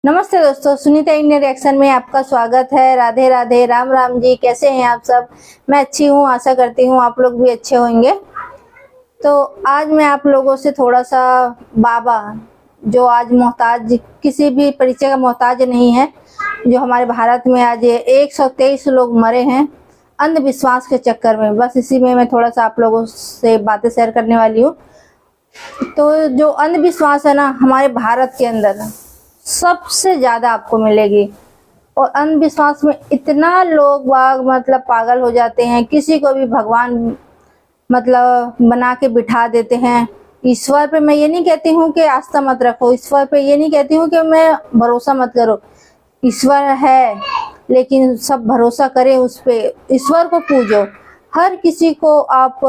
नमस्ते दोस्तों, Sunita Indian reaction में आपका स्वागत है। राधे राधे, राम राम जी। कैसे हैं आप सब? मैं अच्छी हूँ, आशा करती हूँ आप लोग भी अच्छे होंगे। तो आज मैं आप लोगों से थोड़ा सा बाबा, जो आज मोहताज, किसी भी परिचय का मोहताज नहीं है, जो हमारे भारत में आज 123 लोग मरे हैं अंधविश्वास के चक्कर में, बस इसी में मैं थोड़ा सा आप लोगों से बातें शेयर करने वाली हूँ। तो जो अंधविश्वास है ना, हमारे भारत के अंदर सबसे ज्यादा आपको मिलेगी। और अंधविश्वास में इतना लोग बाग मतलब पागल हो जाते हैं, किसी को भी भगवान मतलब बना के बिठा देते हैं। ईश्वर पे मैं ये नहीं कहती हूँ कि आस्था मत रखो, ईश्वर पे ये नहीं कहती हूँ कि मैं भरोसा मत करो, ईश्वर है, लेकिन सब भरोसा करें उस पे, ईश्वर को पूजो। हर किसी को आप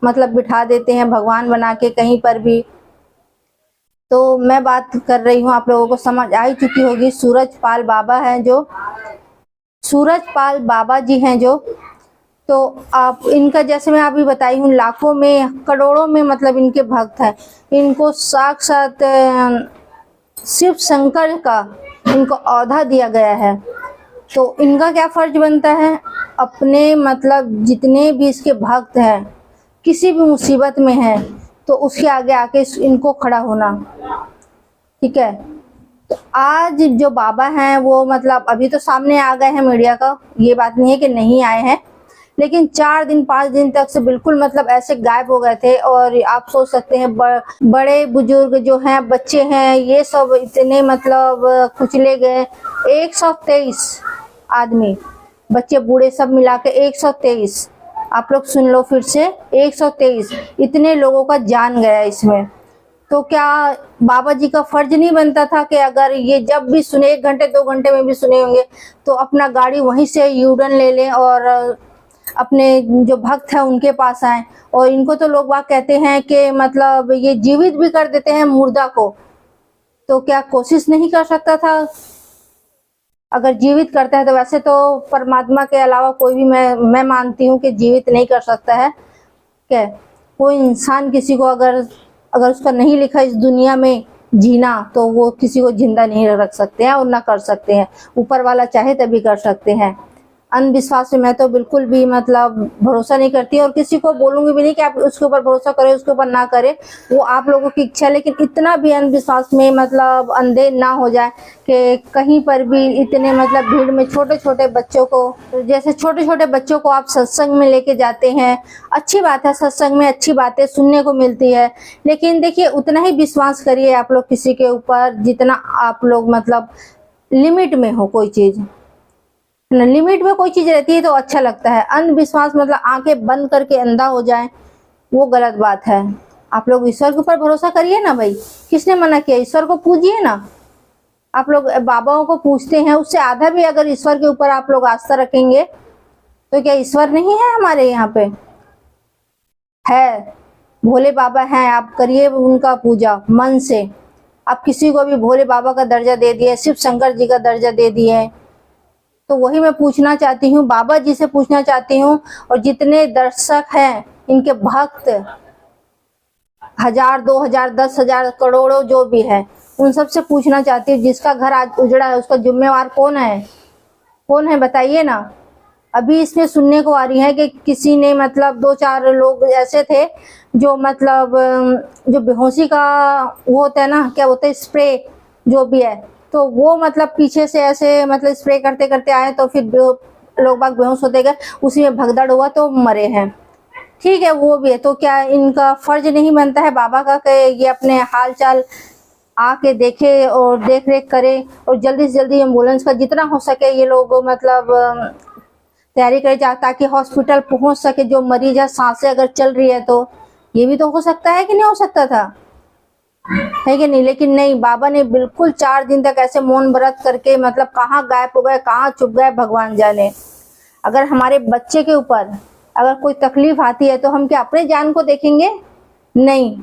मतलब बिठा देते हैं भगवान बना के कहीं पर भी। तो मैं बात कर रही हूँ, आप लोगों को समझ आ ही चुकी होगी, सूरजपाल बाबा हैं जो, सूरजपाल बाबा जी हैं जो। तो आप इनका, जैसे मैं अभी बताई हूँ, लाखों में करोड़ों में मतलब इनके भक्त हैं। इनको साक्षात शिव शंकर का इनको औधा दिया गया है। तो इनका क्या फर्ज बनता है, अपने मतलब जितने भी इसके भक्त हैं, किसी भी मुसीबत में है तो उसके आगे आके इनको खड़ा होना। ठीक है। तो आज जो बाबा हैं वो मतलब अभी तो सामने आ गए हैं मीडिया का, ये बात नहीं है कि नहीं आए हैं, लेकिन 4 दिन 5 दिन तक से बिल्कुल मतलब ऐसे गायब हो गए थे। और आप सोच सकते हैं बड़े बुजुर्ग जो हैं, बच्चे हैं, ये सब इतने मतलब कुचले गए। 123 आदमी, बच्चे बूढ़े सब मिला के 123, आप लोग सुन लो फिर से, 123 इतने लोगों का जान गया इसमें। तो क्या बाबा जी का फर्ज नहीं बनता था कि अगर ये जब भी सुने, 1 घंटे 2 घंटे में भी सुने होंगे, तो अपना गाड़ी वहीं से यूटर्न ले लें और अपने जो भक्त हैं उनके पास आए। और इनको तो लोग बाग कहते हैं कि मतलब ये जीवित भी कर देते हैं मुर्दा को, तो क्या कोशिश नहीं कर सकता था? अगर जीवित करता है तो वैसे तो परमात्मा के अलावा कोई भी मैं मानती हूँ कि जीवित नहीं कर सकता है। क्या कोई इंसान किसी को अगर उसका नहीं लिखा इस दुनिया में जीना, तो वो किसी को जिंदा नहीं रख सकते हैं और ना कर सकते हैं। ऊपर वाला चाहे तभी कर सकते हैं। अंधविश्वास में मैं तो बिल्कुल भी मतलब भरोसा नहीं करती, और किसी को बोलूंगी भी नहीं कि आप उसके ऊपर भरोसा करें, उसके ऊपर ना करें, वो आप लोगों की इच्छा। लेकिन इतना भी अंधविश्वास में मतलब अंधे ना हो जाए कि कहीं पर भी इतने मतलब भीड़ में छोटे छोटे बच्चों को, जैसे छोटे छोटे बच्चों को आप सत्संग में लेके जाते हैं, अच्छी बात है, सत्संग में अच्छी बातें सुनने को मिलती है, लेकिन देखिए उतना ही विश्वास करिए आप लोग किसी के ऊपर जितना आप लोग मतलब लिमिट में हो। कोई चीज लिमिट में कोई चीज रहती है तो अच्छा लगता है। अंधविश्वास मतलब आंखें बंद करके अंधा हो जाए, वो गलत बात है। आप लोग ईश्वर के ऊपर भरोसा करिए ना भाई, किसने मना किया? ईश्वर को पूजिए ना। आप लोग बाबाओं को पूछते हैं, उससे आधा भी अगर ईश्वर के ऊपर आप लोग आस्था रखेंगे तो क्या ईश्वर नहीं है हमारे यहाँ पे? है, भोले बाबा हैं, आप करिए उनका पूजा मन से। आप किसी को भी भोले बाबा का दर्जा दे दिए, शिव शंकर जी का दर्जा दे दिए। तो वही मैं पूछना चाहती हूँ, बाबा जी से पूछना चाहती हूँ, और जितने दर्शक हैं, इनके भक्त, 1000 2000 10,000 करोड़ों जो भी है, उन सब से पूछना चाहती हूँ, जिसका घर आज उजड़ा है उसका जिम्मेवार कौन है? कौन है बताइए ना। अभी इसमें सुनने को आ रही है कि किसी ने मतलब 2-4 लोग ऐसे थे जो मतलब जो बेहोशी का वो होता है ना, क्या होता है, स्प्रे जो भी है, तो वो मतलब पीछे से ऐसे मतलब स्प्रे करते करते आए, तो फिर लोग बाग बेहोश होते गए, उसी में भगदड़ हुआ तो मरे हैं। ठीक है, वो भी है। तो क्या इनका फर्ज नहीं बनता है बाबा का कि ये अपने हाल चाल आके देखे और देख रेख करे, और जल्दी से जल्दी एम्बुलेंस का जितना हो सके ये लोग मतलब तैयारी करे, ताकि हॉस्पिटल पहुंच सके जो मरीज है। सांसें अगर चल रही है तो ये भी तो हो सकता है कि नहीं हो सकता था, है कि नहीं? लेकिन नहीं, बाबा ने बिल्कुल 4 दिन तक ऐसे मौन व्रत करके मतलब कहाँ गायब हो गए, कहाँ छुप गए, भगवान जाने। अगर हमारे बच्चे के ऊपर अगर कोई तकलीफ आती है तो हम क्या अपने जान को देखेंगे? नहीं।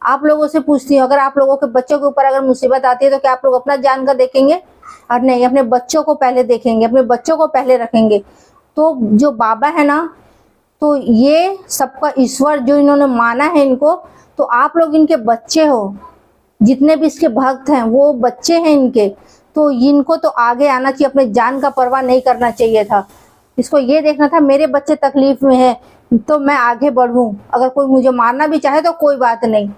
आप लोगों से पूछती हूँ, अगर आप लोगों के बच्चों के ऊपर अगर मुसीबत आती है तो क्या आप लोग अपना जान का देखेंगे? और नहीं, अपने बच्चों को पहले देखेंगे, अपने बच्चों को पहले रखेंगे। तो जो बाबा है ना, तो ये सबका ईश्वर जो इन्होंने माना है इनको, तो आप लोग इनके बच्चे हो, जितने भी इसके भक्त हैं वो बच्चे हैं इनके, तो इनको तो आगे आना चाहिए, अपने जान का परवाह नहीं करना चाहिए था। इसको ये देखना था मेरे बच्चे तकलीफ में है तो मैं आगे बढ़ूं, अगर कोई मुझे मारना भी चाहे तो कोई बात नहीं,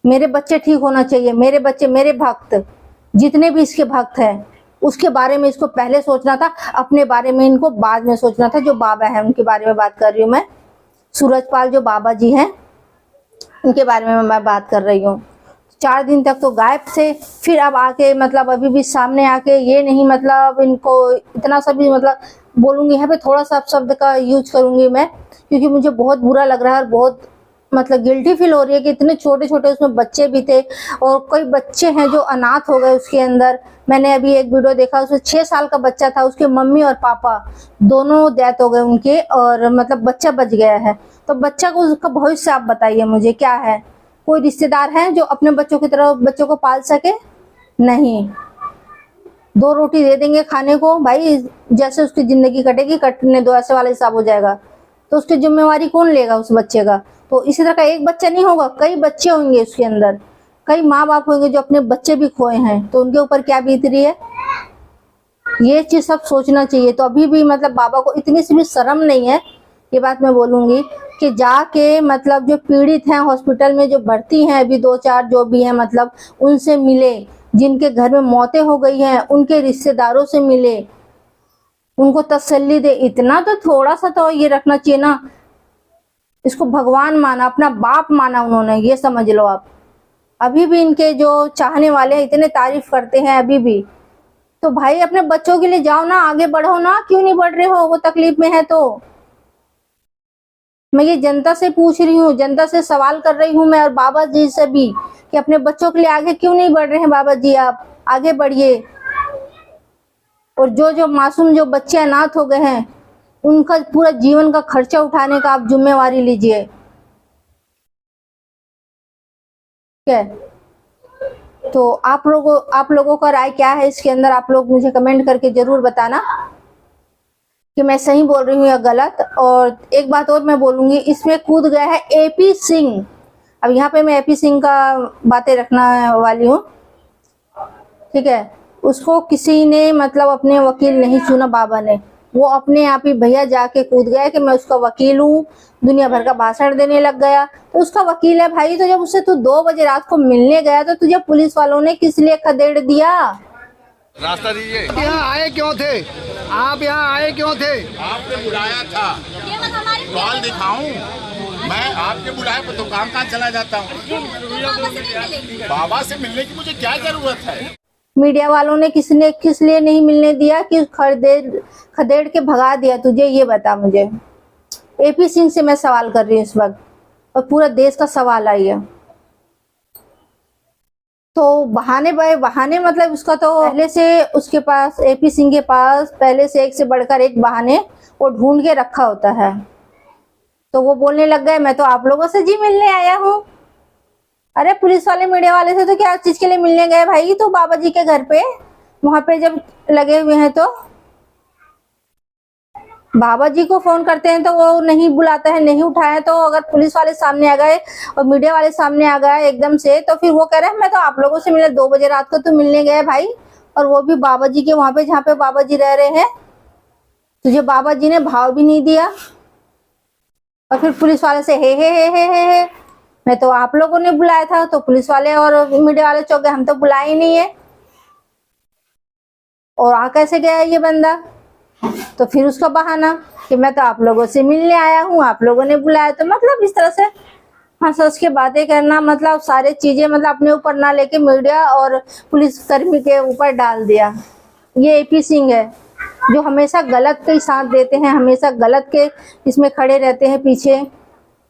मेरे बच्चे ठीक होना चाहिए। मेरे बच्चे, मेरे भक्त, जितने भी इसके भक्त हैं उसके बारे में इसको पहले सोचना था, अपने बारे में इनको बाद में सोचना था। जो बाबा है उनके बारे में बात कर रही हूँ मैं, सूरजपाल जो बाबा जी हैं उनके बारे में मैं बात कर रही हूँ। 4 दिन तक तो गायब थे, फिर अब आके मतलब अभी भी सामने आके ये नहीं, मतलब इनको इतना सा भी मतलब बोलूंगी, यहाँ पे थोड़ा सा शब्द का यूज करूंगी मैं, क्योंकि मुझे बहुत बुरा लग रहा है और बहुत मतलब गिल्टी फील हो रही है कि इतने छोटे छोटे उसमें बच्चे भी थे और कई बच्चे हैं जो अनाथ हो गए उसके अंदर। मैंने अभी एक वीडियो देखा, उसमें 6 साल का बच्चा था, उसके मम्मी और पापा दोनों डेथ हो गए उनके, और मतलब बच्चा बच गया है। तो बच्चा को, उसका भविष्य आप बताइए मुझे क्या है? कोई रिश्तेदार है जो अपने बच्चों की तरह बच्चों को पाल सके? नहीं। 2 रोटी दे देंगे खाने को, भाई जैसे उसकी जिंदगी कटेगी कटने दो, ऐसे वाला हिसाब हो जाएगा। तो उसकी जिम्मेवारी कौन लेगा उस बच्चे का? तो इसी तरह का एक बच्चा नहीं होगा, कई बच्चे होंगे उसके अंदर, कई माँ बाप होंगे जो अपने बच्चे भी खोए हैं, तो उनके ऊपर क्या बीत रही है, ये चीज सब सोचना चाहिए। तो अभी भी मतलब बाबा को इतनी सी भी शर्म नहीं है, ये बात मैं बोलूंगी, कि जाके मतलब जो पीड़ित हैं हॉस्पिटल में, जो भर्ती हैं अभी 2-4 जो भी हैं, मतलब उनसे मिले, जिनके घर में मौतें हो गई हैं उनके रिश्तेदारों से मिले, उनको तसल्ली दे। इतना तो थोड़ा सा तो ये रखना चाहिए ना। इसको भगवान माना, अपना बाप माना उन्होंने, ये समझ लो आप। अभी भी इनके जो चाहने वाले हैं इतने तारीफ करते हैं अभी भी, तो भाई अपने बच्चों के लिए जाओ ना, आगे बढ़ो ना, क्यों नहीं बढ़ रहे हो? वो तकलीफ में है तो मैं ये जनता से पूछ रही हूँ, जनता से सवाल कर रही हूँ मैं, और बाबा जी से भी, कि अपने बच्चों के लिए आगे क्यों नहीं बढ़ रहे हैं? बाबा जी आप आगे बढ़िए। और जो मासूम जो बच्चे अनाथ हो गए हैं उनका पूरा जीवन का खर्चा उठाने का आप जिम्मेवारी लीजिए। ठीक है, तो आप लोगों का राय क्या है इसके अंदर? आप लोग मुझे कमेंट करके जरूर बताना कि मैं सही बोल रही हूँ या गलत। और एक बात और मैं बोलूंगी, इसमें कूद गया है एपी सिंह। अब यहाँ पे मैं एपी सिंह का बातें रखना वाली हूँ, ठीक है। उसको किसी ने मतलब अपने वकील नहीं चुना बाबा ने, वो अपने आप ही भैया जाके कूद गया कि मैं उसका वकील हूँ, दुनिया भर का भाषण देने लग गया। तो उसका वकील है भाई, तो जब उससे तू 2 बजे रात को मिलने गया तो तुझे पुलिस वालों ने किस लिए खदेड़ दिया? रास्ता दीजिए। यहाँ आए क्यों थे? आप यहाँ आए क्यों थे? आपने बुलाया था, कॉल दिखाऊं मैं? आपके बुलाए पर तो कहाँ चला जाता हूँ। बाबा से मिलने की मुझे क्या जरूरत है? मीडिया वालों ने किस लिए नहीं मिलने दिया कि खदेड़ के भगा दिया तुझे? ये बता मुझे। एपी सिंह से मैं सवाल कर रही हूँ इस वक्त, और पूरा देश का सवाल आई है। तो बहाने मतलब उसका तो पहले से उसके पास, एपी सिंह के पास पहले से एक से बढ़कर एक बहाने वो ढूंढ के रखा होता है। तो वो बोलने लग गए मैं तो आप लोगों से जी मिलने आया हूँ। अरे पुलिस वाले मीडिया वाले से तो क्या चीज के लिए मिलने गए भाई? तो बाबा जी के घर पे वहां पे जब लगे हुए हैं तो बाबा जी को फोन करते हैं तो वो नहीं बुलाता है, नहीं उठाया। तो अगर पुलिस वाले सामने आ गए और मीडिया वाले सामने आ गए एकदम से, तो फिर वो कह रहे हैं मैं तो आप लोगों से मिले, 2 बजे रात को तो मिलने गए भाई, और वो भी बाबा जी के वहां पे जहाँ पे बाबा जी रह रहे हैं। तुझे बाबा जी ने भाव भी नहीं दिया, और फिर पुलिस वाले से हे मैं तो आप लोगों ने बुलाया था। तो पुलिस वाले और मीडिया वाले चौंक गए, हम तो बुलाए ही नहीं है, और आ कैसे गया ये बंदा? तो फिर उसका बहाना कि मैं तो आप लोगों से मिलने आया हूँ, आप लोगों ने बुलाया। तो मतलब इस तरह से हंस के बातें करना, मतलब सारे चीजें मतलब अपने ऊपर ना लेके मीडिया और पुलिस कर्मी के ऊपर डाल दिया। ये एपी सिंह है जो हमेशा गलत के साथ देते हैं, हमेशा गलत के इसमें खड़े रहते हैं पीछे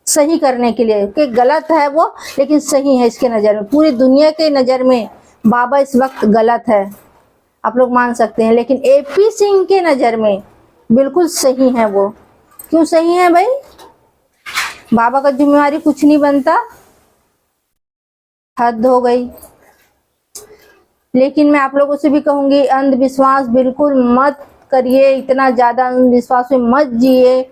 सही करने के लिए, कि गलत है वो लेकिन सही है इसके नज़र में। पूरी दुनिया के नज़र में बाबा इस वक्त गलत है, आप लोग मान सकते हैं, लेकिन एपी सिंह के नज़र में बिल्कुल सही है वो। क्यों सही है भाई? बाबा का जिम्मेवारी कुछ नहीं बनता, हद हो गई। लेकिन मैं आप लोगों से भी कहूंगी, अंधविश्वास बिल्कुल मत करिए, इतना ज्यादा अंधविश्वास में मत जिए।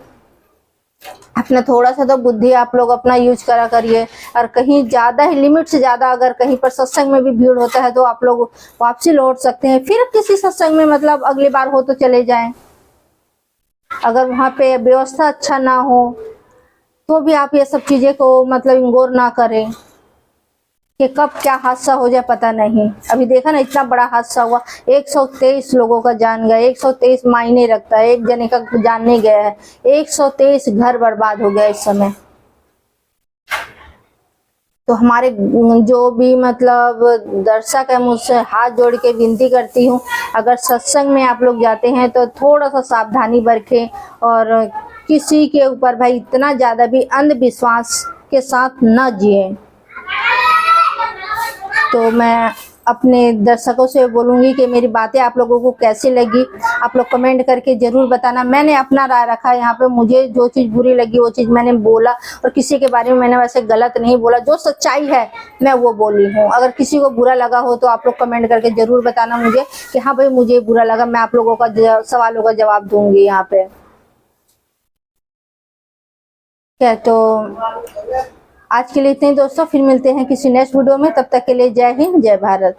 अपना थोड़ा सा तो बुद्धि आप लोग अपना यूज करा करिए। और कहीं ज्यादा ही लिमिट से ज्यादा अगर कहीं पर सत्संग में भी भीड़ होता है तो आप लोग वापसी लौट सकते हैं, फिर किसी सत्संग में मतलब अगली बार हो तो चले जाएं। अगर वहां पे व्यवस्था अच्छा ना हो तो भी आप ये सब चीजें को मतलब इग्नोर ना करें कि कब क्या हादसा हो जाए पता नहीं। अभी देखा ना इतना बड़ा हादसा हुआ, 123 लोगों का जान गया। 123 मायने रखता है, एक जने का जान नहीं गया है, 123 घर बर्बाद हो गया इस समय। तो हमारे जो भी मतलब दर्शक है, मुझसे हाथ जोड़ के विनती करती हूँ, अगर सत्संग में आप लोग जाते हैं तो थोड़ा सा सावधानी बरतें और किसी के ऊपर भाई इतना ज्यादा भी अंधविश्वास के साथ न जिए। तो मैं अपने दर्शकों से बोलूंगी कि मेरी बातें आप लोगों को कैसी लगी, आप लोग कमेंट करके जरूर बताना। मैंने अपना राय रखा है यहाँ पे, मुझे जो चीज बुरी लगी वो चीज मैंने बोला, और किसी के बारे में मैंने वैसे गलत नहीं बोला, जो सच्चाई है मैं वो बोली हूँ। अगर किसी को बुरा लगा हो तो आप लोग कमेंट करके जरूर बताना मुझे कि हाँ भाई मुझे बुरा लगा, मैं आप लोगों का सवालों का जवाब दूंगी यहाँ पे। क्या तो आज के लिए इतने ही दोस्तों, फिर मिलते हैं किसी नेक्स्ट वीडियो में। तब तक के लिए जय हिंद, जय भारत।